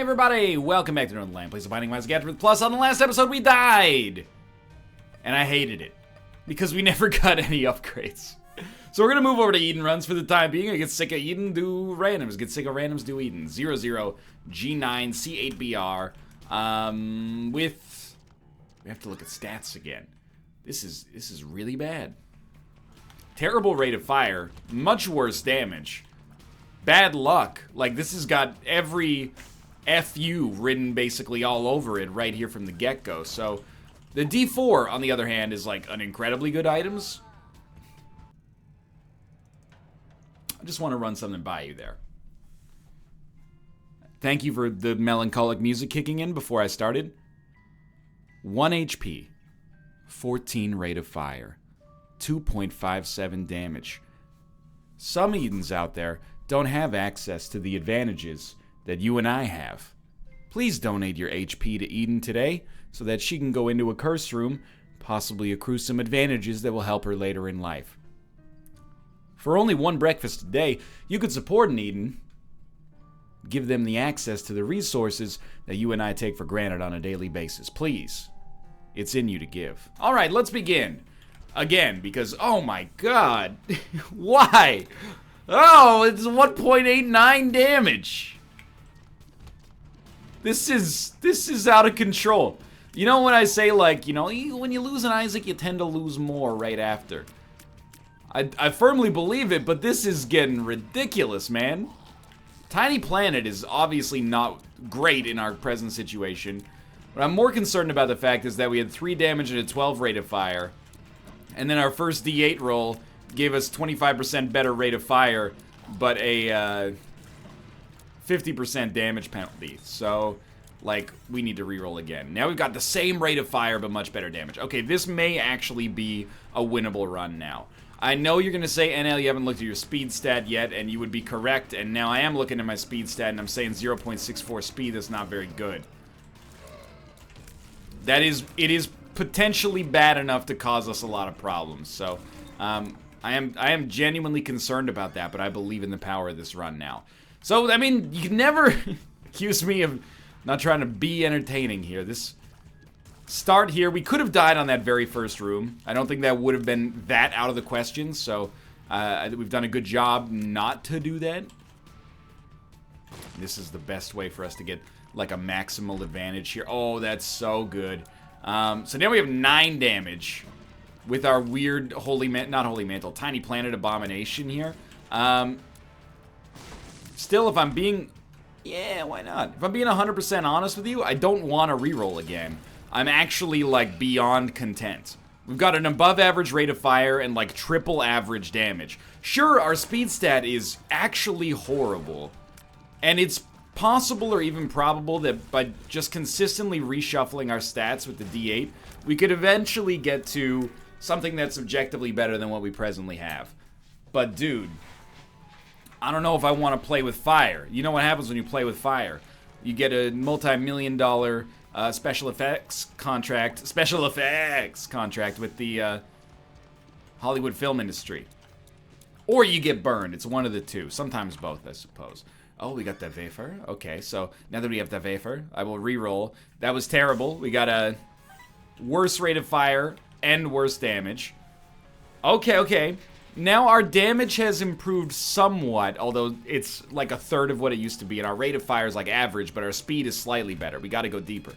everybody! Welcome back to Northernlion. Place of Binding Minds Gathered Plus. On the last episode, we died! And I hated it. Because we never got any upgrades. So we're gonna move over to Eden runs for the time being. I get sick of Eden, do randoms. Get sick of randoms, do Eden. 00, G9, C8BR. We have to look at stats again. This is really bad. Terrible rate of fire. Much worse damage. Bad luck. Like, this has got every FU written basically all over it right here from the get-go. So, the D4, on the other hand, is like an incredibly good items. I just want to run something by you there. Thank you for the melancholic music kicking in before I started. 1 HP, 14 rate of fire, 2.57 damage. Some Edens out there don't have access to the advantages that you and I have. Please donate your HP to Eden today so that she can go into a curse room, possibly accrue some advantages that will help her later in life. For only one breakfast a day, you could support an Eden. Give them the access to the resources that you and I take for granted on a daily basis. Please. It's in you to give. Alright, let's begin. Again, because, oh my god. Why? Oh, it's 1.89 damage. This is out of control. You know when I say, like, you know, when you lose an Isaac, you tend to lose more right after. I firmly believe it, but this is getting ridiculous, man. Tiny Planet is obviously not great in our present situation. What I'm more concerned about the fact is that we had 3 damage and a 12 rate of fire. And then our first D8 roll gave us 25% better rate of fire, but a 50% damage penalty. So, like, we need to reroll again. Now we've got the same rate of fire, but much better damage. Okay, this may actually be a winnable run now. I know you're going to say, NL, you haven't looked at your speed stat yet, and you would be correct. And now I am looking at my speed stat, and I'm saying 0.64 speed. That's not very good. It is potentially bad enough to cause us a lot of problems. So, I am genuinely concerned about that, but I believe in the power of this run now. So, I mean, you can never accuse me of not trying to be entertaining here. This start here, we could have died on that very first room. I don't think that would have been that out of the question, so we've done a good job not to do that. This is the best way for us to get, like, a maximal advantage here. Oh, that's so good. So now we have 9 damage with our weird not Holy Mantle, Tiny Planet Abomination here. Still, if I'm being... Yeah, why not? If I'm being 100% honest with you, I don't want to reroll again. I'm actually, like, beyond content. We've got an above average rate of fire and, like, triple average damage. Sure, our speed stat is actually horrible. And it's possible or even probable that by just consistently reshuffling our stats with the D8, we could eventually get to something that's objectively better than what we presently have. But, dude, I don't know if I want to play with fire. You know what happens when you play with fire. You get a multi-million-dollar special effects contract with the Hollywood film industry. Or you get burned. It's one of the two. Sometimes both, I suppose. Oh, we got the Wafer. Okay, so now that we have the Wafer, I will re-roll. That was terrible. We got a worse rate of fire and worse damage. Okay. Now our damage has improved somewhat, although it's like a third of what it used to be, and our rate of fire is like average, but our speed is slightly better. We gotta go deeper.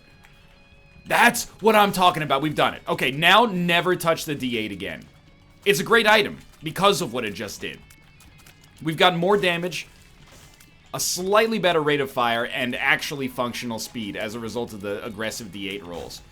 That's what I'm talking about. We've done it. Okay, now never touch the D8 again. It's a great item because of what it just did. We've got more damage, a slightly better rate of fire, and actually functional speed as a result of the aggressive D8 rolls.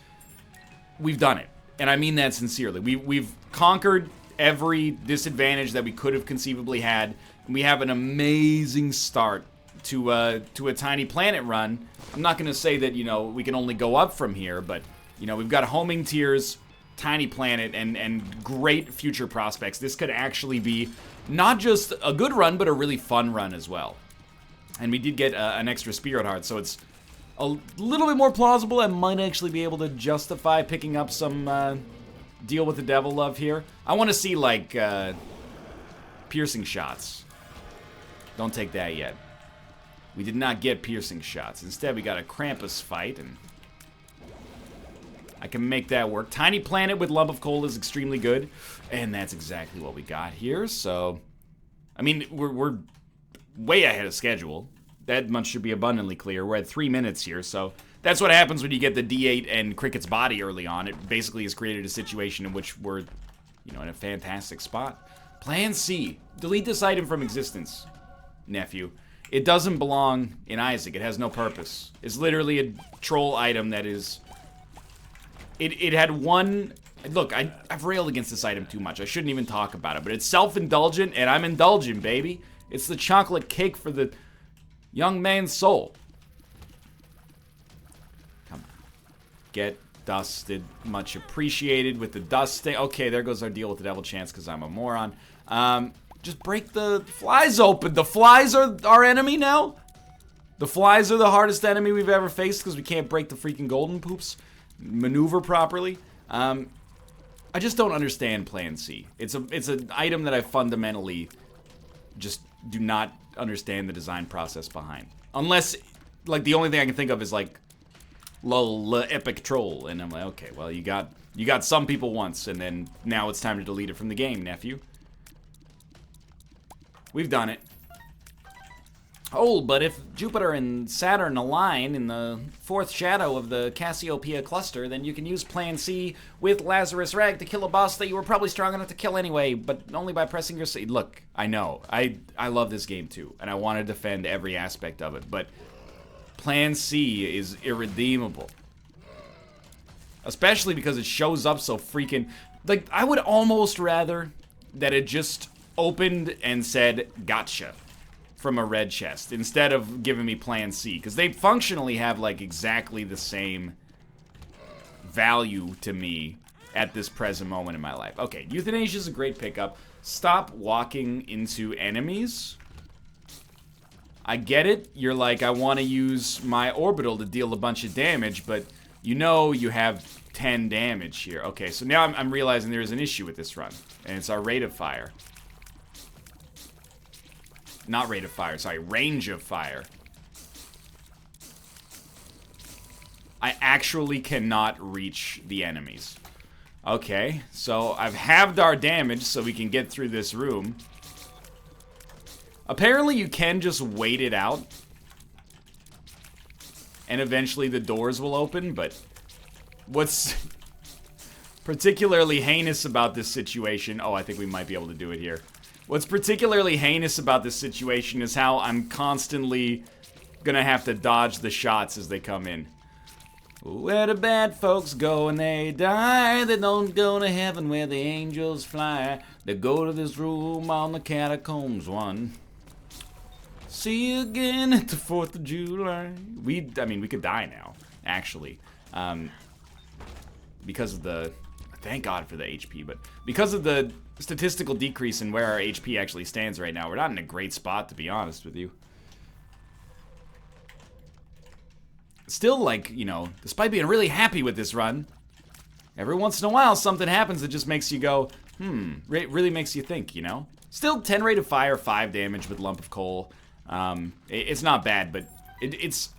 We've done it, and I mean that sincerely. We've conquered every disadvantage that we could have conceivably had, and we have an amazing start to a Tiny Planet run. I'm not going to say that, you know, we can only go up from here, but, you know, we've got Homing Tears, Tiny Planet, and great future prospects. This could actually be not just a good run, but a really fun run as well. And we did get an extra Spirit Heart, so it's a little bit more plausible. I might actually be able to justify picking up some Deal with the Devil love here. I want to see, like, piercing shots. Don't take that yet. We did not get piercing shots. Instead, we got a Krampus fight, and I can make that work. Tiny Planet with Lump of Coal is extremely good, and that's exactly what we got here. So, I mean, we're way ahead of schedule. That much should be abundantly clear. We're at 3 minutes here, so that's what happens when you get the D8 and Cricket's body early on. It basically has created a situation in which we're, you know, in a fantastic spot. Plan C. Delete this item from existence, nephew. It doesn't belong in Isaac. It has no purpose. It's literally a troll item that is... It had one... Look, I've railed against this item too much. I shouldn't even talk about it, but it's self-indulgent, and I'm indulgent, baby. It's the chocolate cake for the young man's soul. Come on. Get dusted. Much appreciated with the dust thing. Okay, there goes our deal with the devil chance because I'm a moron. Just break the flies open. The flies are our enemy now? The flies are the hardest enemy we've ever faced because we can't break the freaking golden poops maneuver properly. I just don't understand Plan C. It's an item that I fundamentally just do not understand the design process behind. Unless, like, the only thing I can think of is, like, lol, epic troll. And I'm like, okay, well, you got some people once, and then now it's time to delete it from the game, nephew. We've done it. Oh, but if Jupiter and Saturn align in the fourth shadow of the Cassiopeia cluster, then you can use Plan C with Lazarus Rag to kill a boss that you were probably strong enough to kill anyway, but only by pressing your C. Look, I know. I love this game too, and I want to defend every aspect of it, but Plan C is irredeemable. Especially because it shows up so freaking... Like, I would almost rather that it just opened and said, gotcha, from a red chest, instead of giving me Plan C, because they functionally have, like, exactly the same value to me at this present moment in my life. Okay, euthanasia is a great pickup. Stop walking into enemies. I get it. You're like, I want to use my orbital to deal a bunch of damage, but you know you have 10 damage here. Okay, so now I'm realizing there is an issue with this run, and it's our rate of fire. Not rate of fire, sorry, range of fire. I actually cannot reach the enemies. Okay, so I've halved our damage so we can get through this room. Apparently you can just wait it out, and eventually the doors will open, but what's particularly heinous about this situation... Oh, I think we might be able to do it here. What's particularly heinous about this situation is how I'm constantly gonna have to dodge the shots as they come in. Where the bad folks go and they die, they don't go to heaven where the angels fly. They go to this room on the Catacombs 1. See you again at the 4th of July. I mean, we could die now, actually. Because of the... Thank God for the HP, but because of the statistical decrease in where our HP actually stands right now, we're not in a great spot, to be honest with you. Still, like, you know, despite being really happy with this run, every once in a while something happens that just makes you go, really makes you think, you know? Still 10 rate of fire, 5 damage with Lump of Coal. It's not bad, but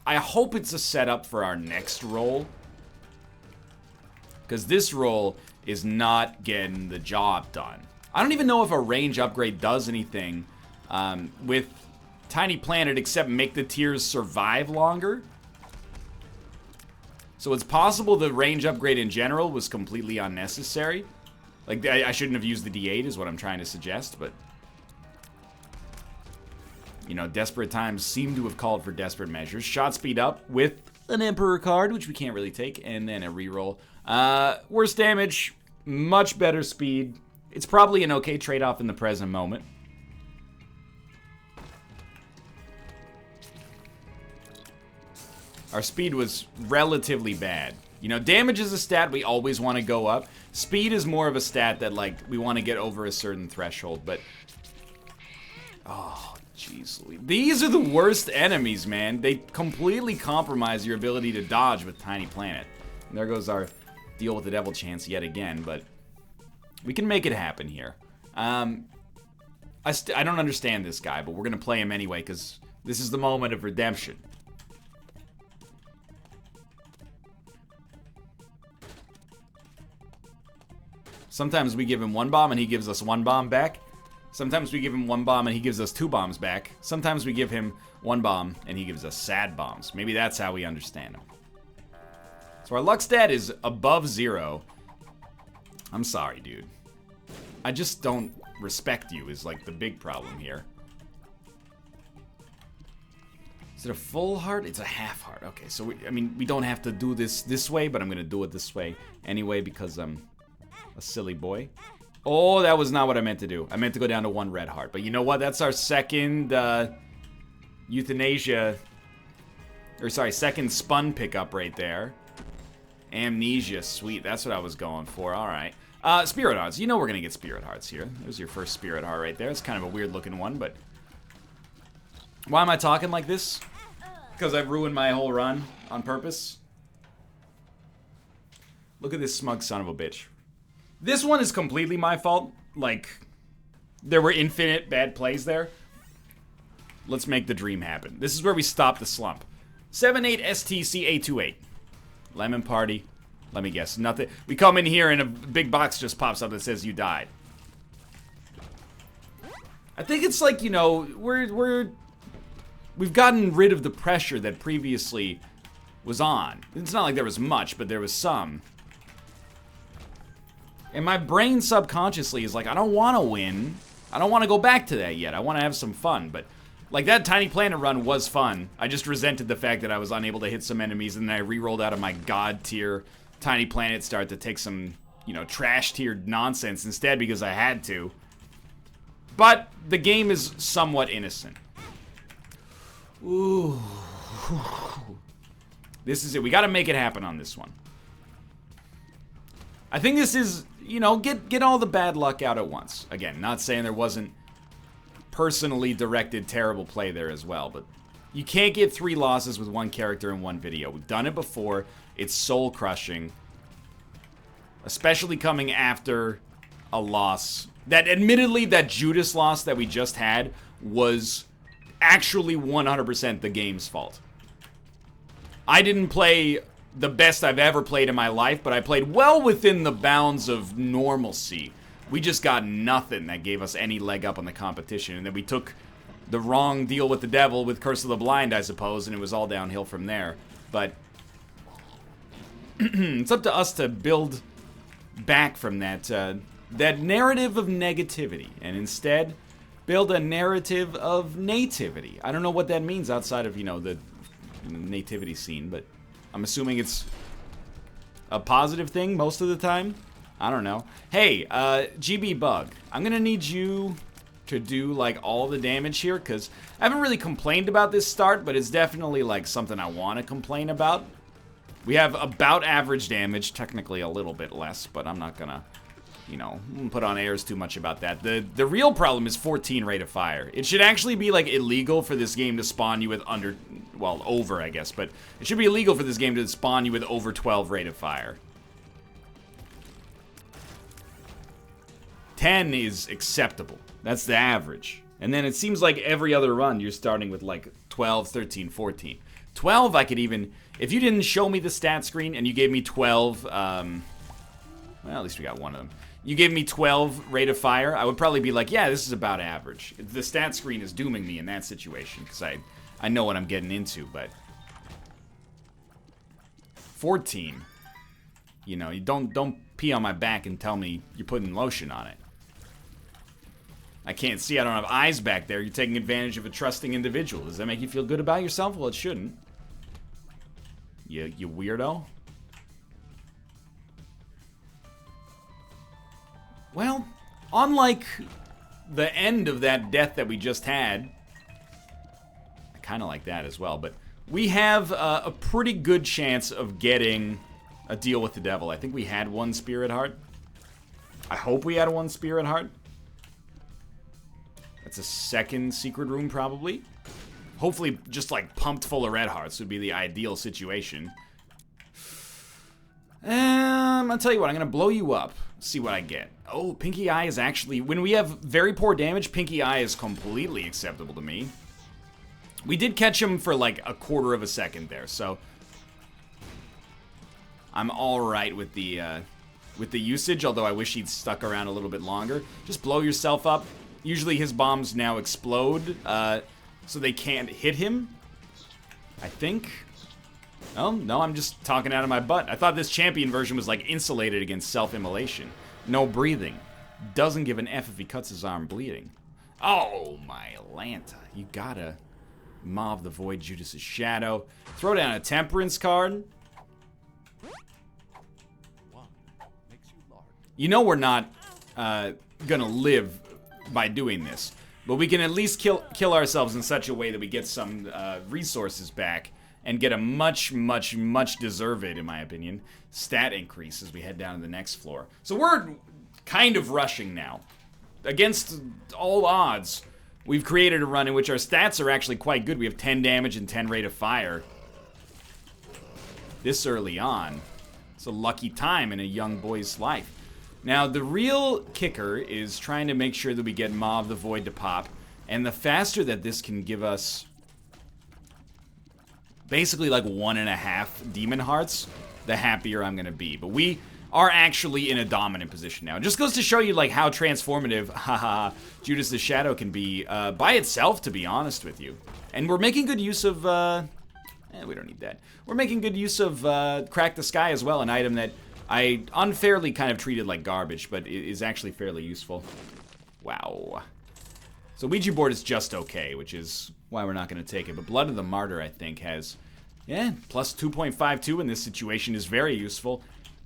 I hope it's a setup for our next roll. Because this roll is not getting the job done. I don't even know if a range upgrade does anything with Tiny Planet except make the tiers survive longer. So it's possible the range upgrade in general was completely unnecessary. Like, I shouldn't have used the D8 is what I'm trying to suggest, but... You know, desperate times seem to have called for desperate measures. Shot speed up with an Emperor card, which we can't really take, and then a reroll. Worse damage, much better speed. It's probably an okay trade-off in the present moment. Our speed was relatively bad. You know, damage is a stat we always want to go up. Speed is more of a stat that, like, we want to get over a certain threshold, but... Oh, jeez. These are the worst enemies, man. They completely compromise your ability to dodge with Tiny Planet. And there goes our deal with the devil chance yet again, but we can make it happen here. I don't understand this guy, but we're going to play him anyway, because This is the moment of redemption. Sometimes we give him 1 bomb and he gives us 1 bomb back. Sometimes we give him 1 bomb and he gives us 2 bombs back. Sometimes we give him 1 bomb and he gives us sad bombs. Maybe that's how we understand him. So our luck stat is above 0. I'm sorry, dude. I just don't respect you is like the big problem here. Is it a full heart? It's a half heart. Okay, so we don't have to do this way, but I'm gonna do it this way anyway because I'm a silly boy. Oh, that was not what I meant to do. I meant to go down to 1 red heart. But you know what? That's our second euthanasia. Or sorry, second spun pickup right there. Amnesia, sweet. That's what I was going for. Alright. Spirit hearts. You know we're gonna get spirit hearts here. There's your first spirit heart right there. It's kind of a weird looking one, but... Why am I talking like this? Because I've ruined my whole run on purpose. Look at this smug son of a bitch. This one is completely my fault. Like, there were infinite bad plays there. Let's make the dream happen. This is where we stop the slump. 78STCA28. Lemon Party. Let me guess. Nothing. We come in here and a big box just pops up that says you died. I think it's like, you know, we've gotten rid of the pressure that previously was on. It's not like there was much, but there was some. And my brain subconsciously is like, I don't want to win. I don't want to go back to that yet. I want to have some fun. But, like, that Tiny Planet run was fun. I just resented the fact that I was unable to hit some enemies, and then I re-rolled out of my God tier Tiny Planet start to take some, you know, trash tiered nonsense instead because I had to. But the game is somewhat innocent. Ooh. This is it. We got to make it happen on this one. I think this is, you know, get all the bad luck out at once. Again, not saying there wasn't personally directed terrible play there as well, but you can't get 3 losses with 1 character in 1 video. We've done it before. It's soul crushing. Especially coming after a loss. That admittedly, that Judas loss that we just had was actually 100% the game's fault. I didn't play the best I've ever played in my life, but I played well within the bounds of normalcy. We just got nothing that gave us any leg up on the competition, and then we took the wrong deal with the devil with Curse of the Blind, I suppose, and it was all downhill from there. But it's up to us to build back from that that narrative of negativity, and instead build a narrative of nativity. I don't know what that means outside of, you know, the nativity scene, but I'm assuming it's a positive thing most of the time. I don't know. Hey, GB Bug, I'm gonna need you to do, like, all the damage here, because I haven't really complained about this start, but it's definitely, like, something I want to complain about. We have about average damage, technically a little bit less, but I'm not gonna, you know, put on airs too much about that. The real problem is 14 rate of fire. It should actually be, like, illegal for this game to spawn you with over, I guess, but it should be illegal for this game to spawn you with over 12 rate of fire. 10 is acceptable. That's the average. And then it seems like every other run you're starting with, like, 12, 13, 14. 12 I could even, if you didn't show me the stat screen and you gave me 12, well, at least we got one of them. You gave me 12 rate of fire, I would probably be like, yeah, this is about average. The stat screen is dooming me in that situation, because I know what I'm getting into, but 14, you know, you don't pee on my back and tell me you're putting lotion on it. I can't see, I don't have eyes back there. You're taking advantage of a trusting individual. Does that make you feel good about yourself? Well, it shouldn't. You weirdo. Well, unlike the end of that death that we just had, I kind of like that as well, but we have a pretty good chance of getting a deal with the devil. I think we had 1 spirit heart. I hope we had 1 spirit heart. That's a 2nd secret room, probably. Hopefully, just like pumped full of red hearts would be the ideal situation. I'll tell you what, I'm gonna blow you up. See what I get. Oh, Pinky Eye is actually, when we have very poor damage, Pinky Eye is completely acceptable to me. We did catch him for like a quarter of a second there, so I'm all right with the usage, although I wish he'd stuck around a little bit longer. Just blow yourself up. Usually his bombs now explode, so they can't hit him, I think. Oh, no, I'm just talking out of my butt. I thought this champion version was like insulated against self-immolation. No breathing. Doesn't give an F if he cuts his arm bleeding. Oh, my Lanta. You gotta Maw of the Void, Judas's Shadow. Throw down a Temperance card. You know we're not gonna live by doing this, but we can at least kill ourselves in such a way that we get some resources back and get a much deserved, in my opinion, stat increase as we head down to the next floor. So we're kind of rushing now. Against all odds, we've created a run in which our stats are actually quite good. We have 10 damage and 10 rate of fire. This early on. It's a lucky time in a young boy's life. Now, the real kicker is trying to make sure that we get Maw of the Void to pop. And the faster that this can give us basically like 1.5 Demon Hearts, the happier I'm going to be. But we are actually in a dominant position now. It just goes to show you like how transformative, haha, Judas's Shadow can be by itself, to be honest with you. And we're making good use of, we don't need that. We're making good use of Crack the Sky as well, an item that I unfairly kind of treated like garbage, but it is actually fairly useful. Wow. So Ouija board is just okay, which is why we're not going to take it. But Blood of the Martyr, I think, has, plus 2.52 in this situation is very useful.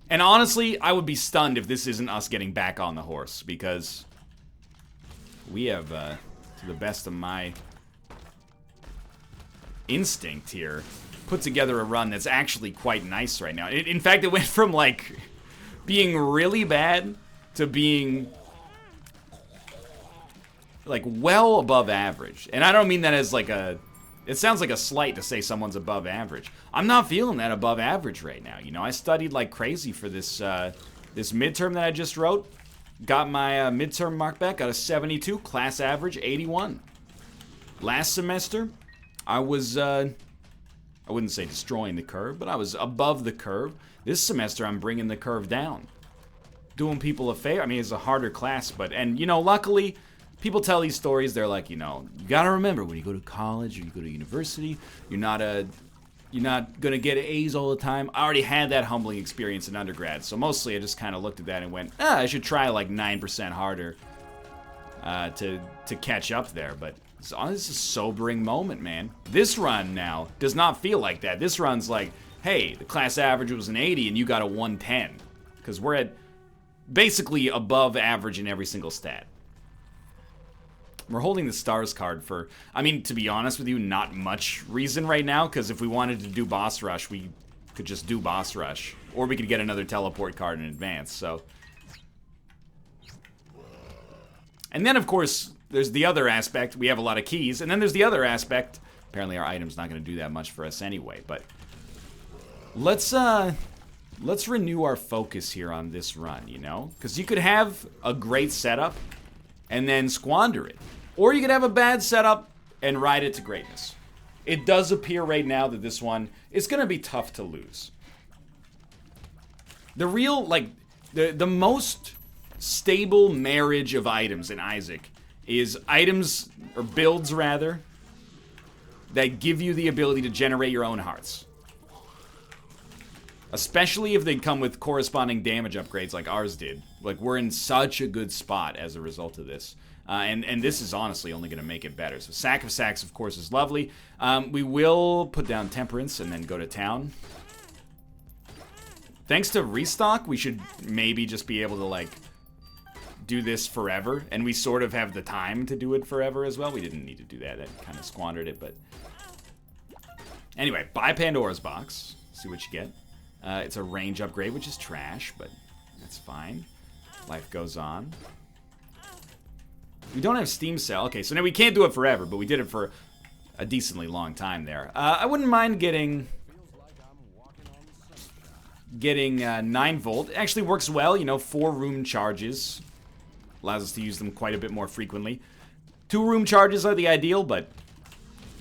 And honestly, I would be stunned if this isn't us getting back on the horse, because we have, to the best of my instinct here, put together a run that's actually quite nice right now. In fact, it went from, like, being really bad to being, like, well above average. And I don't mean that as, like, it sounds like a slight to say someone's above average. I'm not feeling that above average right now. You know, I studied like crazy for this this midterm that I just wrote. Got my midterm mark back, got a 72, class average 81. Last semester, I was, I wouldn't say destroying the curve, but I was above the curve. This semester, I'm bringing the curve down. Doing people a favor. I mean, it's a harder class, but, and, you know, luckily, people tell these stories, they're like, you know, you gotta remember, when you go to college or you go to university, you're not gonna get A's all the time. I already had that humbling experience in undergrad, so mostly I just kind of looked at that and went, I should try like 9% harder to catch up there. But this is a sobering moment, man. This run now does not feel like that. This run's like, hey, the class average was an 80 and you got a 110. Because we're at basically above average in every single stat. We're holding the stars card for, I mean, to be honest with you, not much reason right now, because if we wanted to do boss rush, we could just do boss rush. Or we could get another teleport card in advance, so. And then, of course, there's the other aspect. We have a lot of keys. And then there's the other aspect. Apparently our item's not going to do that much for us anyway, but let's renew our focus here on this run, you know? Because you could have a great setup and then squander it. Or you could have a bad setup and ride it to greatness. It does appear right now that this one is going to be tough to lose. The real, like, the most stable marriage of items in Isaac is items, or builds rather, that give you the ability to generate your own hearts. Especially if they come with corresponding damage upgrades like ours did. Like, we're in such a good spot as a result of this. And this is honestly only going to make it better. So Sack of Sacks, of course, is lovely. We will put down Temperance and then go to town. Thanks to Restock, we should maybe just be able to, like, do this forever. And we sort of have the time to do it forever as well. We didn't need to do that. That kind of squandered it, but... Anyway, buy Pandora's Box. See what you get. It's a range upgrade, which is trash, but that's fine. Life goes on. We don't have Steam Sale. Okay, so now we can't do it forever, but we did it for a decently long time there. I wouldn't mind getting 9 volt. It actually works well, you know, 4 room charges. Allows us to use them quite a bit more frequently. 2 room charges are the ideal, but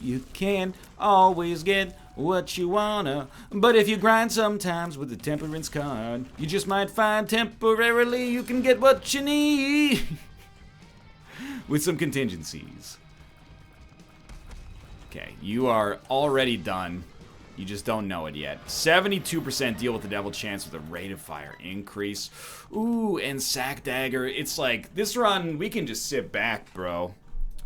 You can't always get what you wanna, but if you grind sometimes with the temperance card, you just might find temporarily you can get what you need. With some contingencies. Okay, you are already done. You just don't know it yet. 72% deal with the devil chance with a rate of fire increase. Ooh, and sack dagger. It's like, this run, we can just sit back, bro.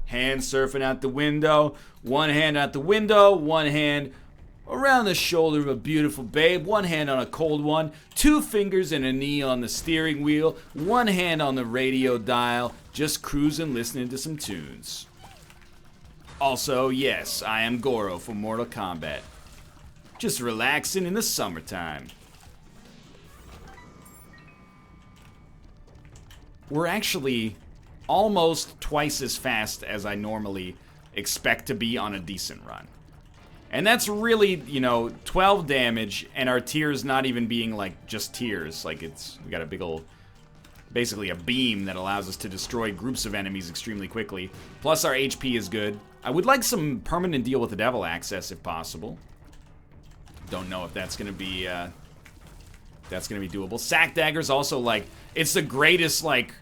Hand surfing out the window. One hand out the window. One hand around the shoulder of a beautiful babe. One hand on a cold one. 2 fingers and a knee on the steering wheel. One hand on the radio dial. Just cruising, listening to some tunes. Also, yes, I am Goro from Mortal Kombat. Just relaxing in the summertime. We're actually almost twice as fast as I normally expect to be on a decent run. And that's really, you know, 12 damage, and our tears not even being like just tears. Like we got a big old, basically a beam that allows us to destroy groups of enemies extremely quickly. Plus our HP is good. I would like some permanent deal with the devil access if possible. Don't know if that's gonna be doable. Sack dagger's also like, it's the greatest like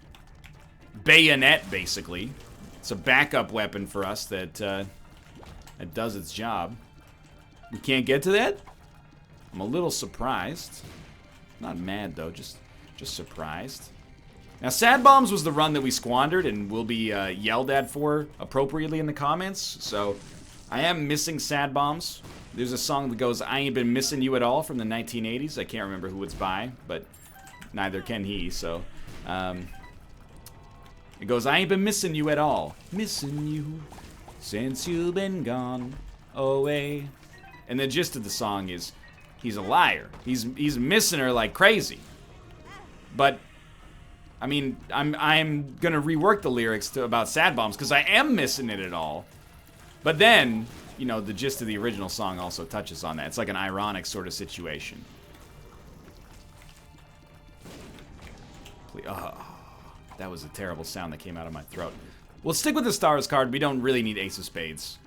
bayonet basically. It's a backup weapon for us that that does its job. We can't get to that? I'm a little surprised. Not mad though, just surprised. Now Sad Bombs was the run that we squandered and will be yelled at for appropriately in the comments. So I am missing Sad Bombs. There's a song that goes, I ain't been missing you at all from the 1980s. I can't remember who it's by, but neither can he, so. It goes, I ain't been missing you at all. Missing you since you've been gone away. And the gist of the song is, he's a liar. He's missing her like crazy. But, I mean, I'm gonna rework the lyrics about Sad Bombs, because I am missing it at all. But then, you know, the gist of the original song also touches on that. It's like an ironic sort of situation. That was a terrible sound that came out of my throat. We'll stick with the Stars card. We don't really need Ace of Spades.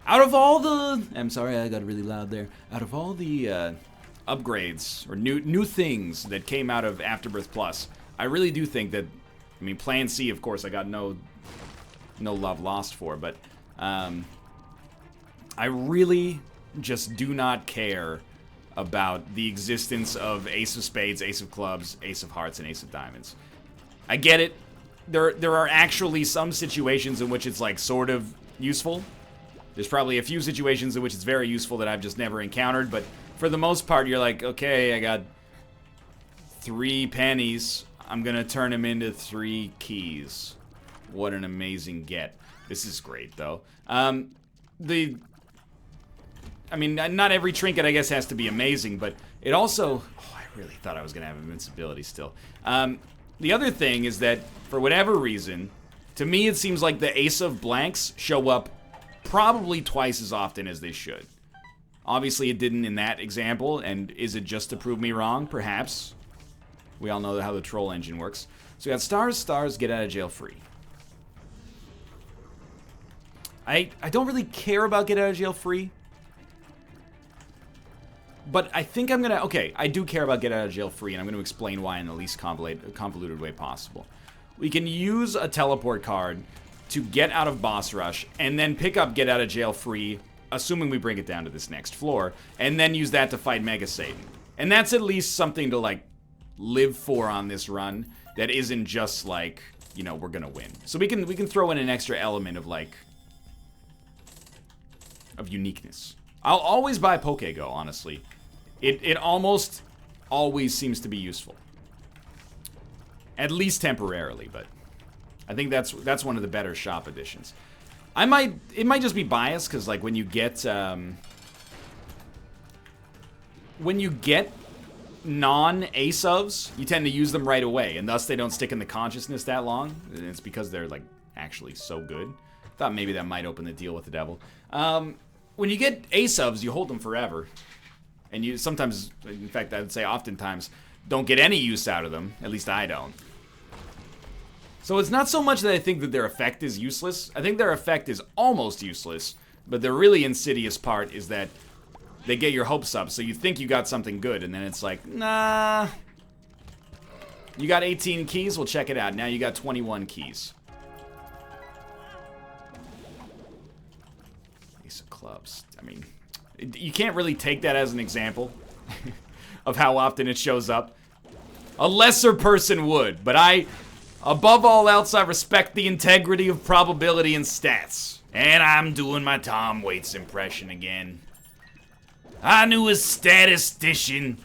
Out of all the... I'm sorry, I got really loud there. Out of all the upgrades or new things that came out of Afterbirth Plus, I really do think that... I mean, Plan C, of course, I got no love lost for, but... I really just do not care about the existence of Ace of Spades, Ace of Clubs, Ace of Hearts, and Ace of Diamonds. I get it. There are actually some situations in which it's like sort of useful. There's probably a few situations in which it's very useful that I've just never encountered, but for the most part you're like, okay, I got 3 pennies. I'm gonna turn them into 3 keys. What an amazing get. This is great though. I mean, not every trinket, I guess, has to be amazing, but it also... Oh, I really thought I was going to have invincibility still. The other thing is that, for whatever reason, to me it seems like the Ace of Blanks show up probably twice as often as they should. Obviously, it didn't in that example, and is it just to prove me wrong? Perhaps. We all know how the troll engine works. So we got stars, get out of jail free. I don't really care about get out of jail free. But I think I'm gonna... Okay, I do care about get out of jail free, and I'm gonna explain why in the least convoluted way possible. We can use a teleport card to get out of boss rush, and then pick up get out of jail free, assuming we bring it down to this next floor, and then use that to fight Mega Satan. And that's at least something to, like, live for on this run that isn't just, like, you know, we're gonna win. So we can throw in an extra element of, like... of uniqueness. I'll always buy Pokego, honestly. It almost always seems to be useful. At least temporarily, but I think that's one of the better shop editions. It might just be biased, because like when you get non-Ace ofs, you tend to use them right away, and thus they don't stick in the consciousness that long. And it's because they're like actually so good. Thought maybe that might open the deal with the devil. When you get Ace ofs, you hold them forever. And you sometimes, in fact, I would say oftentimes, don't get any use out of them. At least I don't. So it's not so much that I think that their effect is useless. I think their effect is almost useless. But the really insidious part is that they get your hopes up, so you think you got something good, and then it's like, nah. You got 18 keys? Well, check it out. Now you got 21 keys. Ace of clubs. I mean, you can't really take that as an example of how often it shows up. A lesser person would, but I, above all else, I respect the integrity of probability and stats. And I'm doing my Tom Waits impression again. I knew a statistician.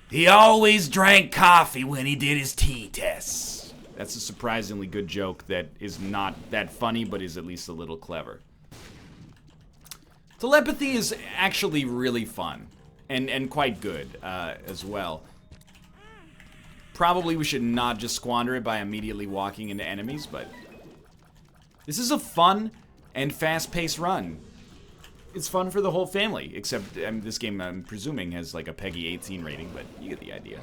He always drank coffee when he did his t-tests. That's a surprisingly good joke that is not that funny, but is at least a little clever. Telepathy is actually really fun. And quite good, as well. Probably we should not just squander it by immediately walking into enemies, but... This is a fun and fast-paced run. It's fun for the whole family, except this game, I'm presuming, has like a PEGI 18 rating, but you get the idea.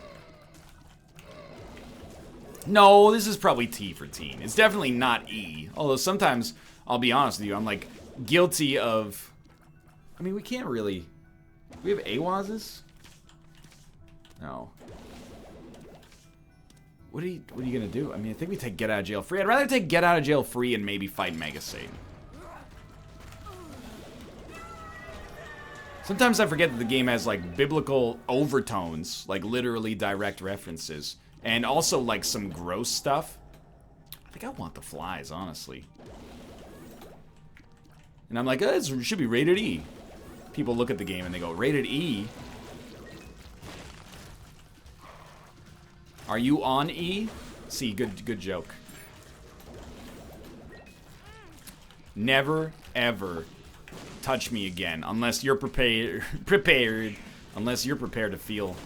No, this is probably T for teen. It's definitely not E. Although sometimes, I'll be honest with you, I'm like guilty of... I mean, we can't really... Do we have AWASs? No. What are you gonna do? I mean, I think we take get out of jail free. I'd rather take get out of jail free and maybe fight Mega Satan. Sometimes I forget that the game has like biblical overtones, like literally direct references, and also like some gross stuff. I think I want the flies, honestly. And I'm like, oh, it should be rated E. People look at the game and they go, rated E? Are you on E? See, good joke. Never, ever touch me again unless you're prepared, unless you're prepared to feel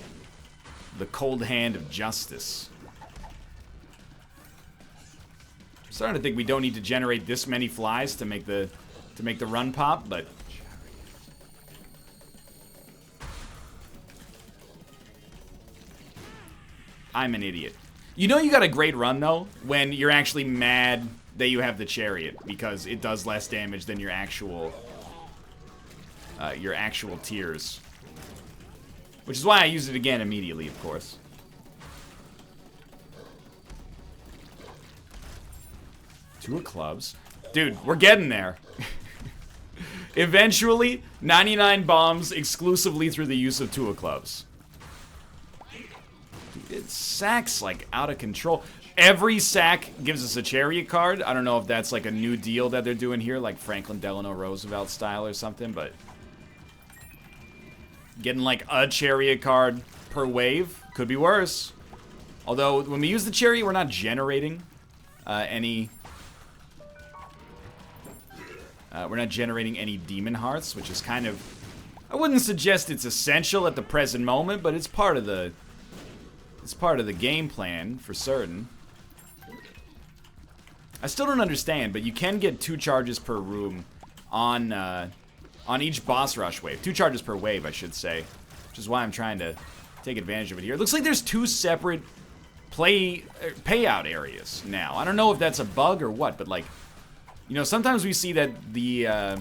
the cold hand of justice. I'm starting to think we don't need to generate this many flies to make the run pop, but I'm an idiot. You know you got a great run, though, when you're actually mad that you have the chariot, because it does less damage than your actual tiers. Which is why I use it again immediately, of course. Two of clubs. Dude, we're getting there. Eventually, 99 bombs exclusively through the use of two of clubs. It sacks like out of control. Every sack gives us a chariot card. I don't know if that's like a new deal that they're doing here, like Franklin Delano Roosevelt style or something, but getting like a chariot card per wave could be worse. Although when we use the chariot, we're not generating any demon hearts, which is kind of, I wouldn't suggest it's essential at the present moment, but it's part of the game plan, for certain. I still don't understand, but you can get 2 charges per room on each boss rush wave. 2 charges per wave, I should say. Which is why I'm trying to take advantage of it here. It looks like there's 2 separate payout areas now. I don't know if that's a bug or what, but like, you know, sometimes we see that the,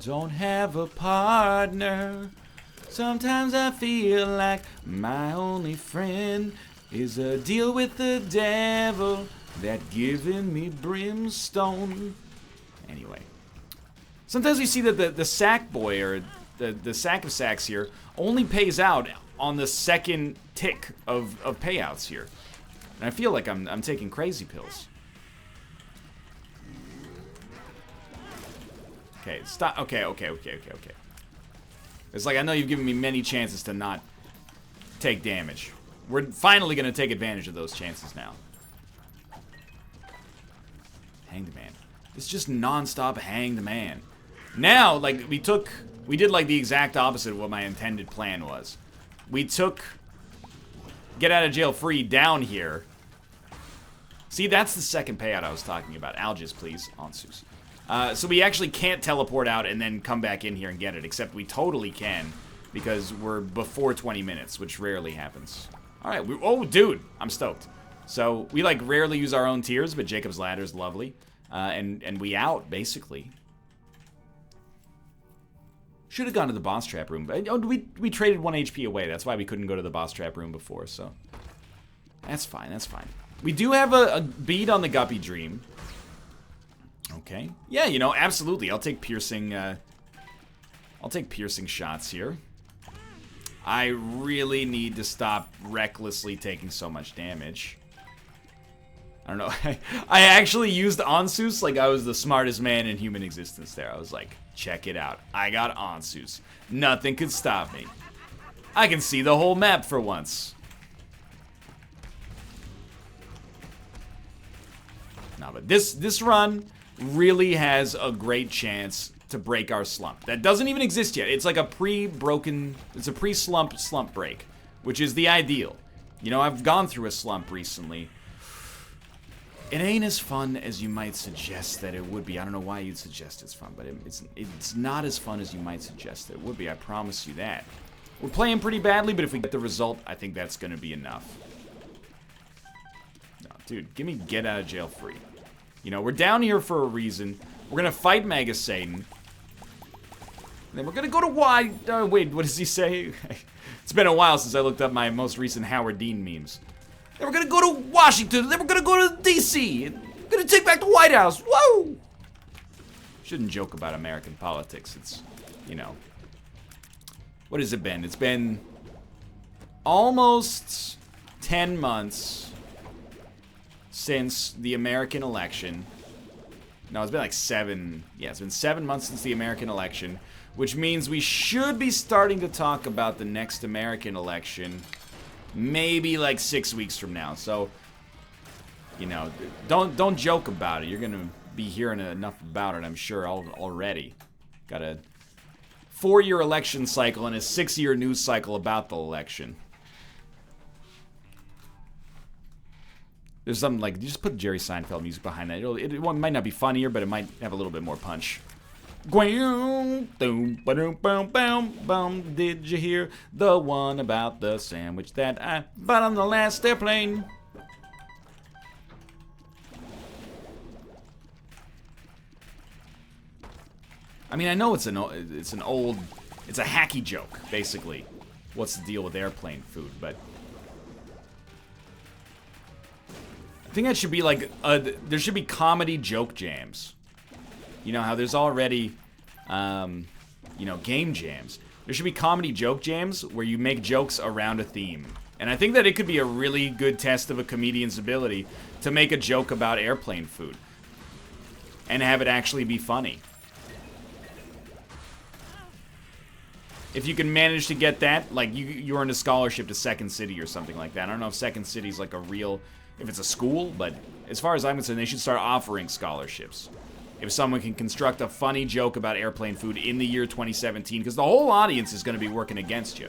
don't have a partner. Sometimes I feel like my only friend is a deal with the devil that giving me brimstone. Anyway. Sometimes we see that the sack boy, or the sack of sacks here, only pays out on the second tick of payouts here. And I feel like I'm taking crazy pills. Okay, stop. Okay. It's like, I know you've given me many chances to not take damage. We're finally going to take advantage of those chances now. Hang the man. It's just non-stop hang the man. Now, like, we did like the exact opposite of what my intended plan was. We took get out of jail free down here. See, that's the second payout I was talking about. Algis, please. Onsus. So we actually can't teleport out and then come back in here and get it, except we totally can, because we're before 20 minutes, which rarely happens. Alright, oh, dude, I'm stoked. So, we, like, rarely use our own tiers, but Jacob's Ladder is lovely. and we out, basically. Should have gone to the boss trap room. Oh, we traded 1 HP away. That's why we couldn't go to the boss trap room before, so... That's fine, that's fine. We do have a bead on the Guppy Dream. Okay. Yeah, you know, absolutely. I'll take piercing shots here. I really need to stop recklessly taking so much damage. I don't know. I actually used Onsus like I was the smartest man in human existence there. I was like, check it out. I got Onsus. Nothing could stop me. I can see the whole map for once. No, but this run really has a great chance to break our slump. That doesn't even exist yet. It's like a pre-broken, it's a pre-slump break, which is the ideal. You know, I've gone through a slump recently. It ain't as fun as you might suggest that it would be. I don't know why you'd suggest it's fun, but it's not as fun as you might suggest it would be. I promise you that. We're playing pretty badly, but if we get the result, I think that's going to be enough. No, dude, give me get out of jail free. You know, we're down here for a reason. We're going to fight Mega Satan. And then we're going to go to wait, what does he say? It's been a while since I looked up my most recent Howard Dean memes. Then we're gonna go to Washington. Then we're gonna go to D.C. And we're gonna take back the White House. Whoa! Shouldn't joke about American politics. It's, you know, what has it been? It's been almost 10 months since the American election. No, it's been like 7. Yeah, it's been 7 months since the American election, which means we should be starting to talk about the next American election. Maybe like 6 weeks from now. So, you know, don't joke about it. You're gonna be hearing enough about it, I'm sure, already. Got a 4-year election cycle and a 6-year news cycle about the election. There's something like, you just put Jerry Seinfeld music behind that. It might not be funnier, but it might have a little bit more punch. Did you hear the one about the sandwich that I bought on the last airplane? I mean, I know it's a hacky joke, basically. What's the deal with airplane food? But I think that should be like there should be comedy joke jams. You know how there's already, you know, game jams. There should be comedy joke jams where you make jokes around a theme. And I think that it could be a really good test of a comedian's ability to make a joke about airplane food. And have it actually be funny. If you can manage to get that, like you earned a scholarship to Second City or something like that. I don't know if Second City's like a real, if it's a school, but as far as I'm concerned, they should start offering scholarships. If someone can construct a funny joke about airplane food in the year 2017, because the whole audience is going to be working against you.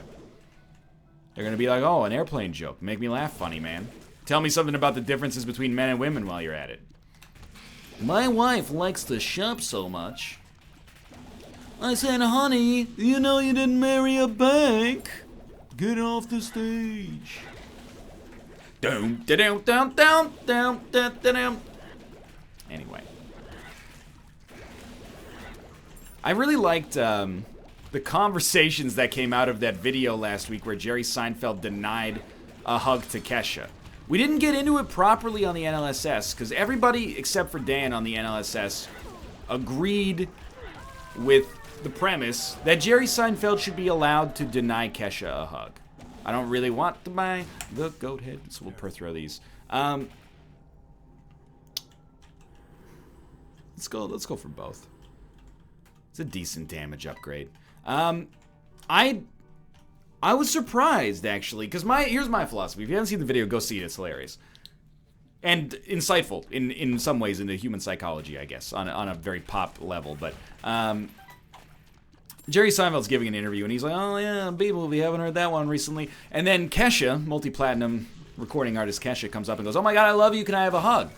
They're going to be like, oh, an airplane joke. Make me laugh funny, man. Tell me something about the differences between men and women while you're at it. My wife likes to shop so much. I said, honey, you know you didn't marry a bank. Get off the stage. Anyway. I really liked the conversations that came out of that video last week where Jerry Seinfeld denied a hug to Kesha. We didn't get into it properly on the NLSS because everybody except for Dan on the NLSS agreed with the premise that Jerry Seinfeld should be allowed to deny Kesha a hug. I don't really want to buy the goat head, so we'll throw these. Let's go for both. It's a decent damage upgrade. I was surprised, actually, because here's my philosophy. If you haven't seen the video, go see it. It's hilarious. And insightful, in some ways, into human psychology, I guess, on a very pop level. But Jerry Seinfeld's giving an interview, and he's like, oh, yeah, B-movie, haven't heard that one recently. And then Kesha, multi-platinum recording artist Kesha, comes up and goes, oh my god, I love you, can I have a hug?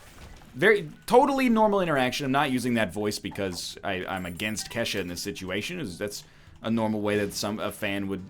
Very, totally normal interaction. I'm not using that voice because I'm against Kesha in this situation. That's a normal way that a fan would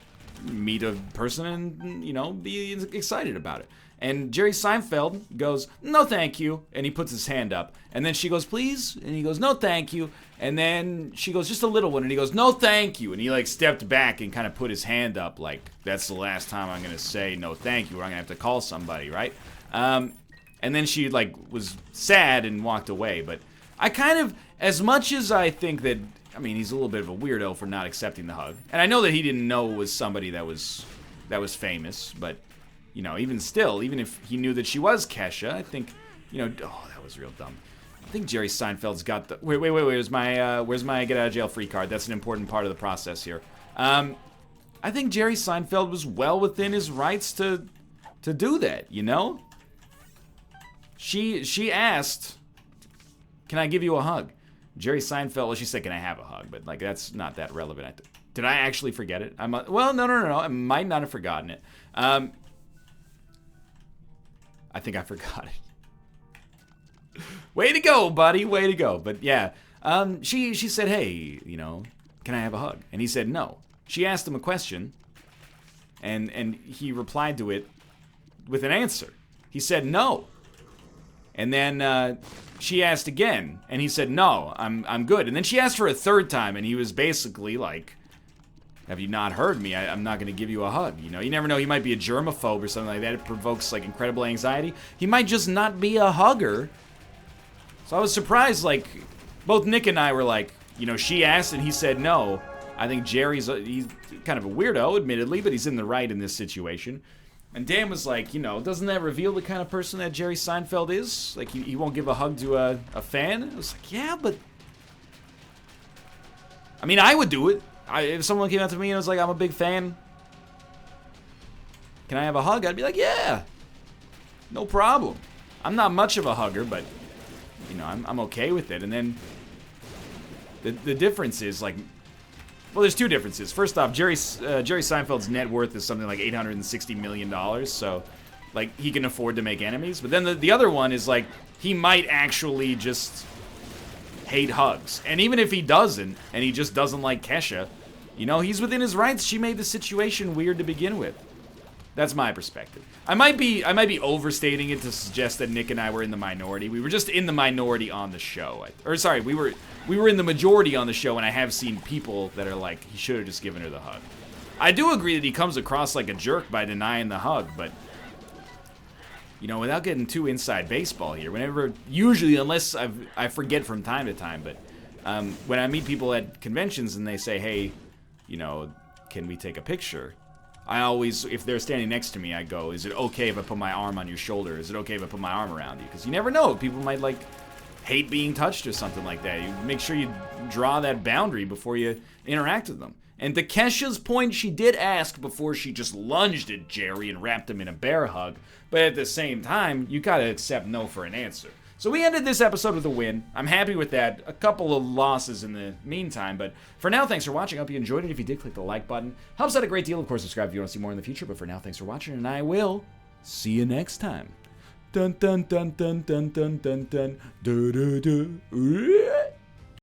meet a person and, you know, be excited about it. And Jerry Seinfeld goes, no thank you, and he puts his hand up. And then she goes, please? And he goes, no thank you. And then she goes, just a little one, and he goes, no thank you. And he like stepped back and kind of put his hand up like, that's the last time I'm gonna say no thank you, or I'm gonna have to call somebody, right? And then she like was sad and walked away. But I kind of, as much as I think that, I mean, he's a little bit of a weirdo for not accepting the hug. And I know that he didn't know it was somebody that was famous, but you know, even still, even if he knew that she was Kesha, I think, you know, oh, that was real dumb. I think Jerry Seinfeld's got the, wait, where's my get out of jail free card? That's an important part of the process here. I think Jerry Seinfeld was well within his rights to do that, you know? She asked, can I give you a hug? Jerry Seinfeld, well, she said, can I have a hug? But like, that's not that relevant. Did I actually forget it? Well, no, I might not have forgotten it. I think I forgot it. Way to go, buddy. Way to go. But yeah, she said, hey, you know, can I have a hug? And he said no. She asked him a question, and he replied to it with an answer. He said no. And then she asked again, and he said no, I'm good. And then she asked for a third time, and he was basically like, have you not heard me? I'm not going to give you a hug. You know, you never know. He might be a germaphobe or something like that. It provokes, like, incredible anxiety. He might just not be a hugger. So I was surprised, like, both Nick and I were like, you know, she asked and he said no. I think he's kind of a weirdo, admittedly, but he's in the right in this situation. And Dan was like, you know, doesn't that reveal the kind of person that Jerry Seinfeld is? Like, he won't give a hug to a fan? I was like, yeah, but... I mean, I would do it. If someone came up to me and was like, I'm a big fan, can I have a hug? I'd be like, yeah, no problem. I'm not much of a hugger, but, you know, I'm okay with it. And then the difference is, like, well, there's two differences. First off, Jerry Seinfeld's net worth is something like $860 million, so, like, he can afford to make enemies. But then the other one is, like, he might actually just hate hugs. And even if he doesn't, and he just doesn't like Kesha, you know, he's within his rights. She made the situation weird to begin with. That's my perspective. I might be overstating it to suggest that Nick and I were in the minority. We were just in the minority on the show. Or sorry, we were in the majority on the show, and I have seen people that are like, he should have just given her the hug. I do agree that he comes across like a jerk by denying the hug, but you know, without getting too inside baseball here, usually, unless I forget from time to time, but when I meet people at conventions and they say, hey, you know, can we take a picture? I always, if they're standing next to me, I go, is it okay if I put my arm on your shoulder? Is it okay if I put my arm around you? Because you never know. People might, like, hate being touched or something like that. You make sure you draw that boundary before you interact with them. And to Kesha's point, she did ask before she just lunged at Jerry and wrapped him in a bear hug. But at the same time, you gotta accept no for an answer. So we ended this episode with a win. I'm happy with that. A couple of losses in the meantime, but for now, thanks for watching. I hope you enjoyed it. If you did, click the like button. Helps out a great deal. Of course, subscribe if you want to see more in the future, but for now, thanks for watching, and I will see you next time. Dun dun dun dun dun dun dun dun dun dun dun.